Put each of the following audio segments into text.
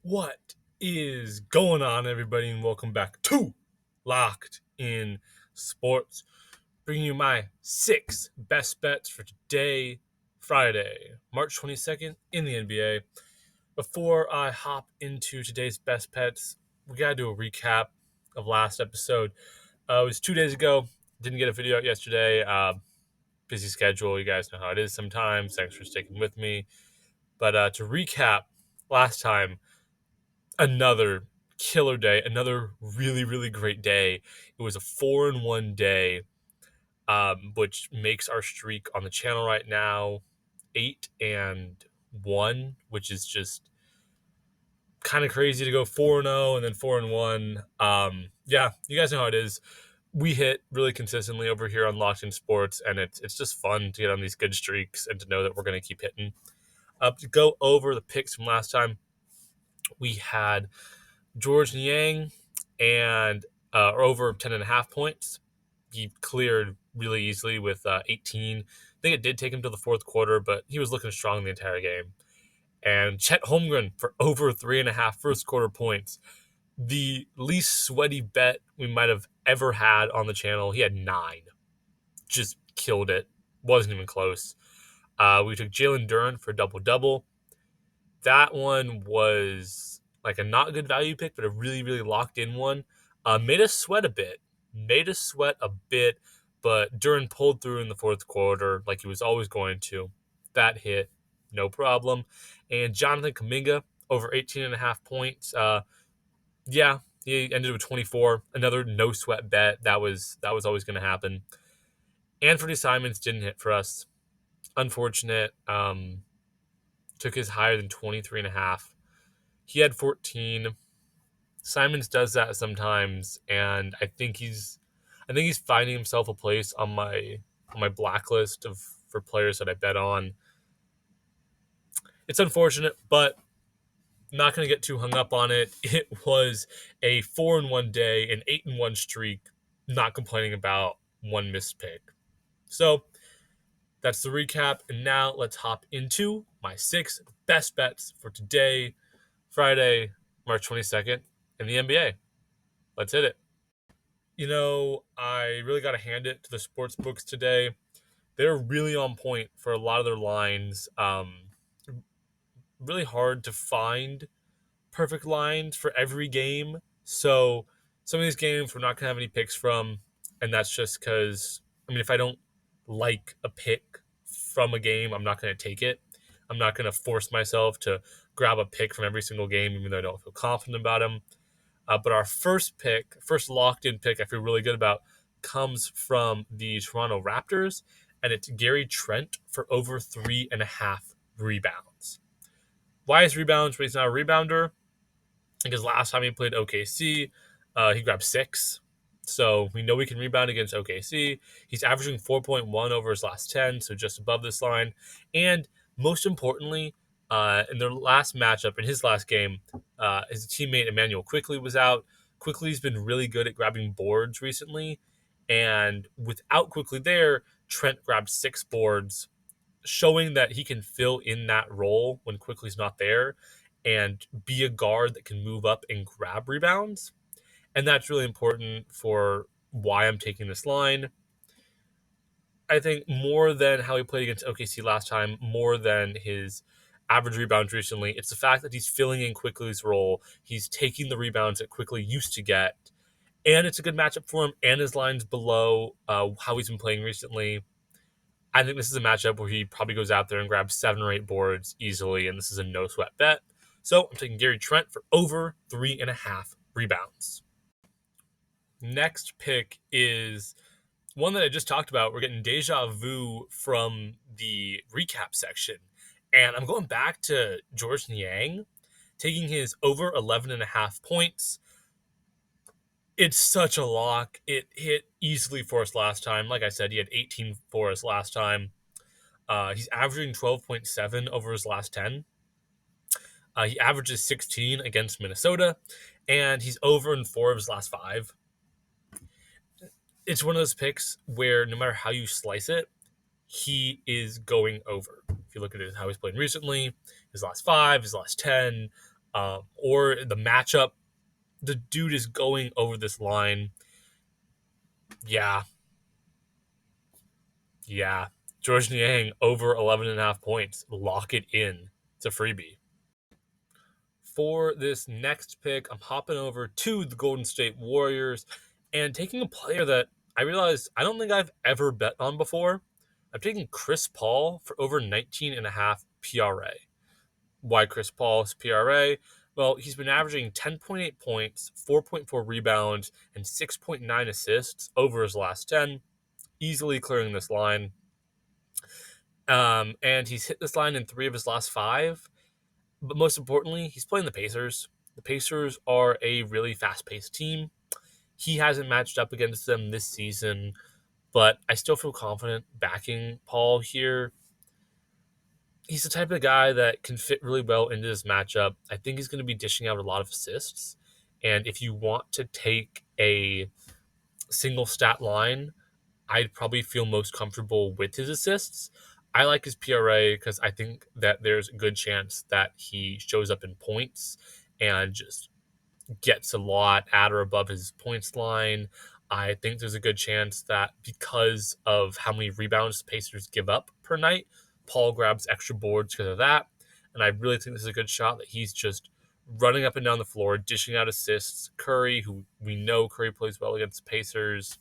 What is going on, everybody, and welcome back to Locked in Sports, bringing you my 6 best bets for today, Friday, March 22nd, in the NBA. Before I hop into today's best bets, we got to do a recap of last episode. It was 2 days ago. Didn't get a video out yesterday. Busy schedule. You guys know how it is sometimes. Thanks for sticking with me. But to recap, last time, another killer day, another really, really great day. It was a 4-1 day, which makes our streak on the channel right now 8-1, which is just kind of crazy to go 4-0 and then 4-1. Yeah, you guys know how it is. We hit really consistently over here on Locked In Sports, and it's just fun to get on these good streaks and to know that we're going to keep hitting. To go over the picks from last time, we had George Niang and over 10.5 points. He cleared really easily with 18. I think it did take him to the fourth quarter, but he was looking strong the entire game. And Chet Holmgren for over 3.5 first quarter points. The least sweaty bet we might have ever had on the channel. He had 9. Just killed it. Wasn't even close. We took Jalen Duren for double-double. That one was like a not good value pick, but a really, really locked in one. Made us sweat a bit. But Duran pulled through in the fourth quarter like he was always going to. That hit, no problem. And Jonathan Kuminga, over 18.5 points. Yeah, he ended with 24. Another no sweat bet. That was always going to happen. Anthony Simons didn't hit for us. Unfortunate. Took his higher than 23.5. He had 14. Simons does that sometimes, and I think he's finding himself a place on my blacklist of for players that I bet on. It's unfortunate, but I'm not going to get too hung up on it. It was a 4-1 day, an 8-1 streak. Not complaining about one missed pick. So that's the recap, and now let's hop into my 6 best bets for today, Friday, March 22nd, in the NBA. Let's hit it. I really got to hand it to the sports books today. They're really on point for a lot of their lines. Really hard to find perfect lines for every game. So some of these games we're not going to have any picks from, and that's just because, if I don't like a pick from a game, I'm not going to take it. I'm not going to force myself to grab a pick from every single game, even though I don't feel confident about them. But our first locked-in pick I feel really good about, comes from the Toronto Raptors, and it's Gary Trent for over 3.5 rebounds. Why is rebounds, but he's not a rebounder? Because last time he played OKC, he grabbed 6. So we know we can rebound against OKC. He's averaging 4.1 over his last 10, so just above this line. And most importantly, in their last matchup, in his last game, his teammate Emmanuel Quickley was out. Quickley's been really good at grabbing boards recently. And without Quickley there, Trent grabbed 6 boards, showing that he can fill in that role when Quickley's not there and be a guard that can move up and grab rebounds. And that's really important for why I'm taking this line. I think more than how he played against OKC last time, more than his average rebounds recently, it's the fact that he's filling in Quickley's role. He's taking the rebounds that Quickley used to get. And it's a good matchup for him, and his line's below how he's been playing recently. I think this is a matchup where he probably goes out there and grabs 7 or 8 boards easily, and this is a no-sweat bet. So I'm taking Gary Trent for over 3.5 rebounds. Next pick is one that I just talked about. We're getting deja vu from the recap section. And I'm going back to George Niang, taking his over 11.5 points. It's such a lock. It hit easily for us last time. Like I said, he had 18 for us last time. He's averaging 12.7 over his last 10. He averages 16 against Minnesota, and he's over in 4 of his last 5. It's one of those picks where no matter how you slice it, he is going over. If you look at how he's played recently, his last 5, his last 10, or the matchup. The dude is going over this line. Yeah, yeah. George Niang over 11.5 points. Lock it in. It's a freebie. For this next pick, I'm hopping over to the Golden State Warriors and taking a player that I realized I don't think I've ever bet on before. I'm taking Chris Paul for over 19.5 PRA. Why Chris Paul's PRA? Well, he's been averaging 10.8 points, 4.4 rebounds, and 6.9 assists over his last 10, easily clearing this line. And he's hit this line in 3 of his last 5. But most importantly, he's playing the Pacers. The Pacers are a really fast-paced team. He hasn't matched up against them this season, but I still feel confident backing Paul here. He's the type of guy that can fit really well into this matchup. I think he's going to be dishing out a lot of assists. And if you want to take a single stat line, I'd probably feel most comfortable with his assists. I like his PRA because I think that there's a good chance that he shows up in points and just gets a lot at or above his points line. I think there's a good chance that because of how many rebounds the Pacers give up per night, Paul grabs extra boards because of that. And I really think this is a good shot that he's just running up and down the floor, dishing out assists. Curry, who we know Curry plays well against the Pacers,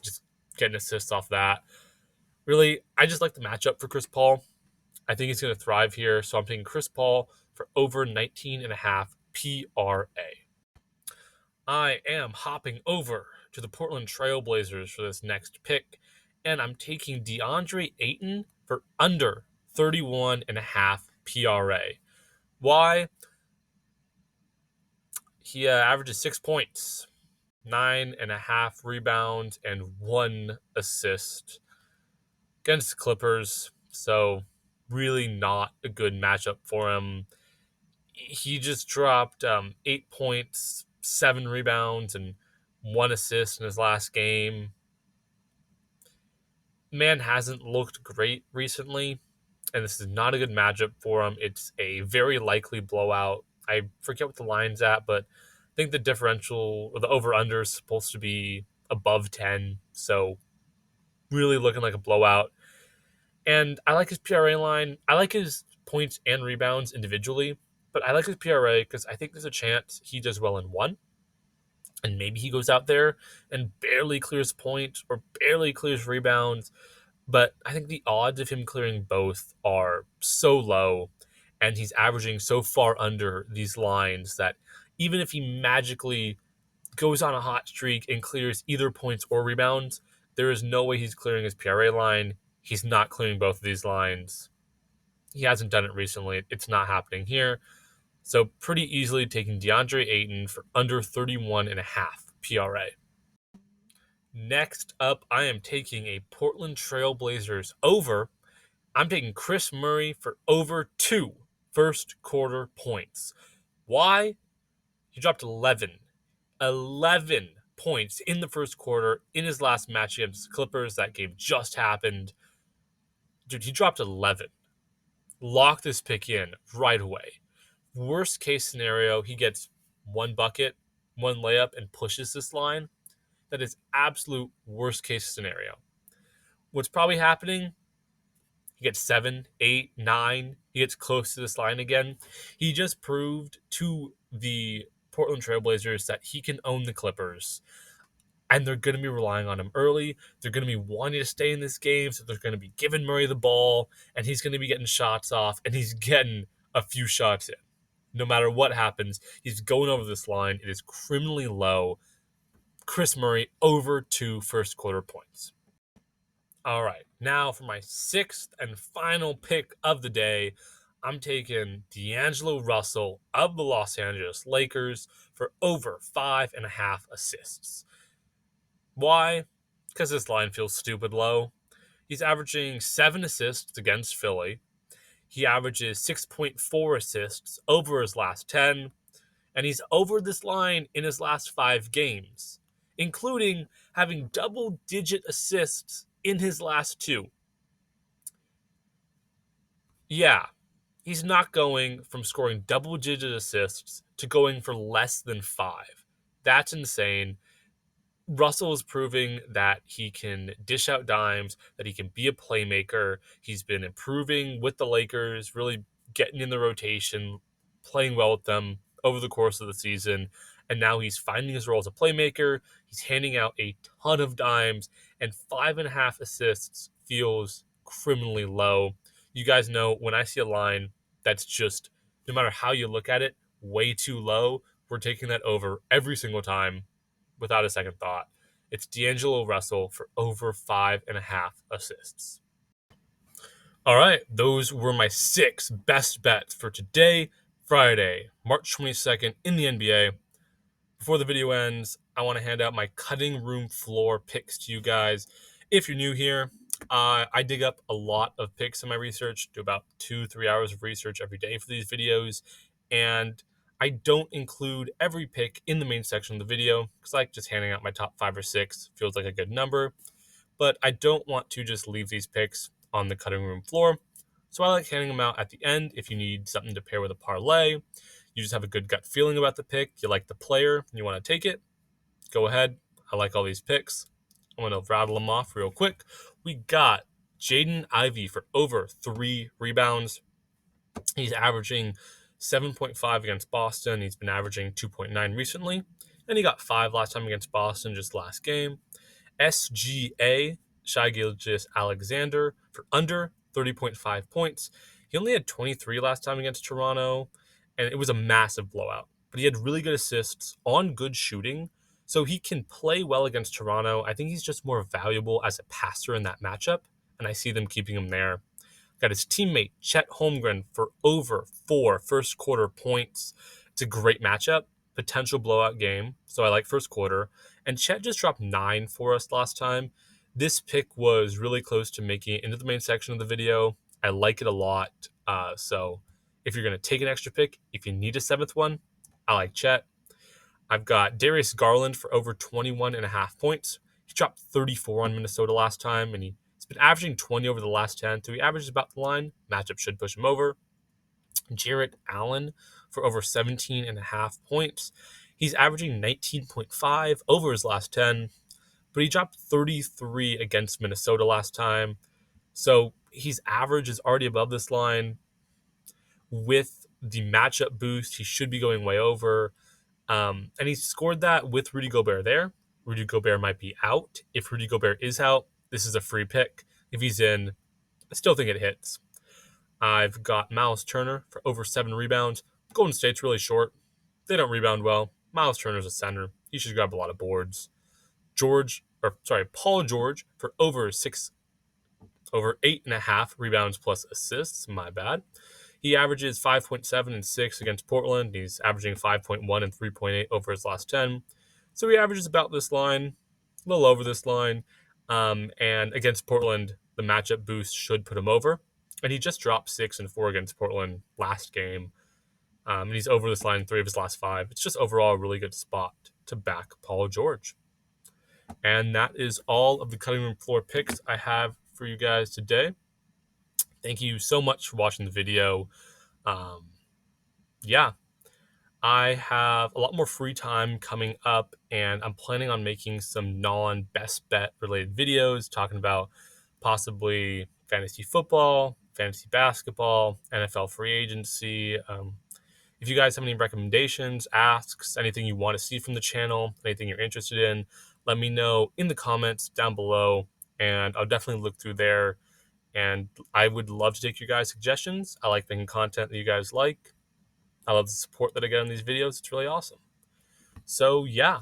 just getting assists off that. Really, I just like the matchup for Chris Paul. I think he's going to thrive here. So I'm taking Chris Paul for over 19.5 PRA. I am hopping over to the Portland Trail Blazers for this next pick, and I'm taking DeAndre Ayton for under 31.5 PRA. Why? He averages 6 points, 9.5 rebounds, and 1 assist against the Clippers. So, really not a good matchup for him. He just dropped 8 points, 7 rebounds, and 1 assist in his last game. Man hasn't looked great recently, and this is not a good matchup for him. It's a very likely blowout. I forget what the line's at, but I think the differential or the over-under is supposed to be above 10, so really looking like a blowout. And I like his PRA line. I like his points and rebounds individually, but I like his PRA because I think there's a chance he does well in one, and maybe he goes out there and barely clears points or barely clears rebounds. But I think the odds of him clearing both are so low, and he's averaging so far under these lines that even if he magically goes on a hot streak and clears either points or rebounds, there is no way he's clearing his PRA line. He's not clearing both of these lines. He hasn't done it recently. It's not happening here. So pretty easily taking DeAndre Ayton for under 31.5 PRA. Next up, I am taking a Portland Trail Blazers over. I'm taking Chris Murray for over 2 first quarter points. Why? He dropped 11. 11 points in the first quarter in his last match against the Clippers. That game just happened. Dude, he dropped 11. Lock this pick in right away. Worst case scenario, he gets 1 bucket, 1 layup, and pushes this line. That is absolute worst case scenario. What's probably happening? He gets 7, 8, 9. He gets close to this line again. He just proved to the Portland Trailblazers that he can own the Clippers. And they're going to be relying on him early. They're going to be wanting to stay in this game. So they're going to be giving Murray the ball. And he's going to be getting shots off. And he's getting a few shots in. No matter what happens, he's going over this line. It is criminally low. Chris Murray over 2 first quarter points. All right, now for my 6th and final pick of the day, I'm taking D'Angelo Russell of the Los Angeles Lakers for over 5.5 assists. Why? Because this line feels stupid low. He's averaging 7 assists against Philly. He averages 6.4 assists over his last 10, and he's over this line in his last 5 games, including having double-digit assists in his last 2. Yeah, He's not going from scoring double-digit assists to going for less than 5. That's insane. Russell is proving that he can dish out dimes, that he can be a playmaker. He's been improving with the Lakers, really getting in the rotation, playing well with them over the course of the season. And now he's finding his role as a playmaker. He's handing out a ton of dimes, and 5.5 assists feels criminally low. You guys know when I see a line that's just, no matter how you look at it, way too low, we're taking that over every single time without a second thought. It's D'Angelo Russell for over 5.5 assists. All right, those were my 6 best bets for today, Friday, March 22nd in the NBA. Before the video ends, I want to hand out my cutting room floor picks to you guys. If you're new here, I dig up a lot of picks in my research, do about 2-3 hours of research every day for these videos, and I don't include every pick in the main section of the video because I like just handing out my top 5 or 6 feels like a good number, but I don't want to just leave these picks on the cutting room floor. So I like handing them out at the end if you need something to pair with a parlay. You just have a good gut feeling about the pick. You like the player, and you want to take it. Go ahead. I like all these picks. I'm going to rattle them off real quick. We got Jaden Ivey for over 3 rebounds. He's averaging 7.5 against Boston. He's been averaging 2.9 recently. And he got 5 last time against Boston, just last game. SGA, Shai Gilgeous-Alexander, for under 30.5 points. He only had 23 last time against Toronto, and it was a massive blowout. But he had really good assists on good shooting, so he can play well against Toronto. I think he's just more valuable as a passer in that matchup, and I see them keeping him there. Got his teammate Chet Holmgren for over 4 first quarter points. It's a great matchup, potential blowout game, so I like first quarter. And Chet just dropped 9 for us last time. This pick was really close to making it into the main section of the video. I like it a lot. So if you're going to take an extra pick, if you need a 7th one, I like Chet. I've got Darius Garland for over 21.5 points. He dropped 34 on Minnesota last time, and he's been averaging 20 over the last 10, so he averages about the line. Matchup should push him over. Jarrett Allen for over 17.5 points. He's averaging 19.5 over his last 10, but he dropped 33 against Minnesota last time. So his average is already above this line. With the matchup boost, he should be going way over. And he scored that with Rudy Gobert there. Rudy Gobert might be out. If Rudy Gobert is out, this is a free pick. If he's in, I still think it hits. I've got Miles Turner for over 7 rebounds. Golden State's really short. They don't rebound well. Miles Turner's a center. He should grab a lot of boards. Paul George for over 8.5 rebounds plus assists. My bad. He averages 5.7 and 6 against Portland. He's averaging 5.1 and 3.8 over his last 10. So he averages about this line, a little over this line. And against Portland, the matchup boost should put him over. And he just dropped 6 and 4 against Portland last game. And he's over this line in 3 of his last 5. It's just overall a really good spot to back Paul George. And that is all of the cutting room floor picks I have for you guys today. Thank you so much for watching the video. Yeah, I have a lot more free time coming up, and I'm planning on making some non-best bet related videos talking about possibly fantasy football, fantasy basketball, NFL free agency. If you guys have any recommendations, asks, anything you want to see from the channel, anything you're interested in, let me know in the comments down below, and I'll definitely look through there. And I would love to take your guys' suggestions. I like making content that you guys like. I love the support that I get on these videos. It's really awesome. So yeah,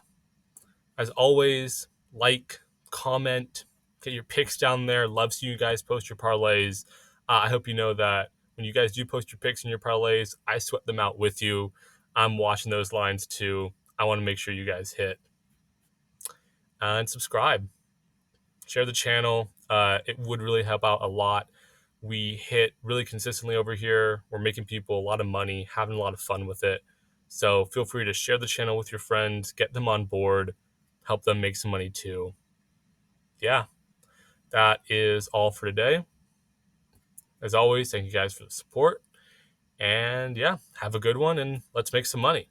as always, like, comment, get your picks down there. Love seeing you guys post your parlays. I hope you know that when you guys do post your picks and your parlays, I sweat them out with you. I'm watching those lines too. I want to make sure you guys hit. And subscribe. Share the channel. It would really help out a lot. We hit really consistently over here. We're making people a lot of money, having a lot of fun with it. So feel free to share the channel with your friends, get them on board, help them make some money too. Yeah, that is all for today. As always, thank you guys for the support, And yeah, have a good one and let's make some money.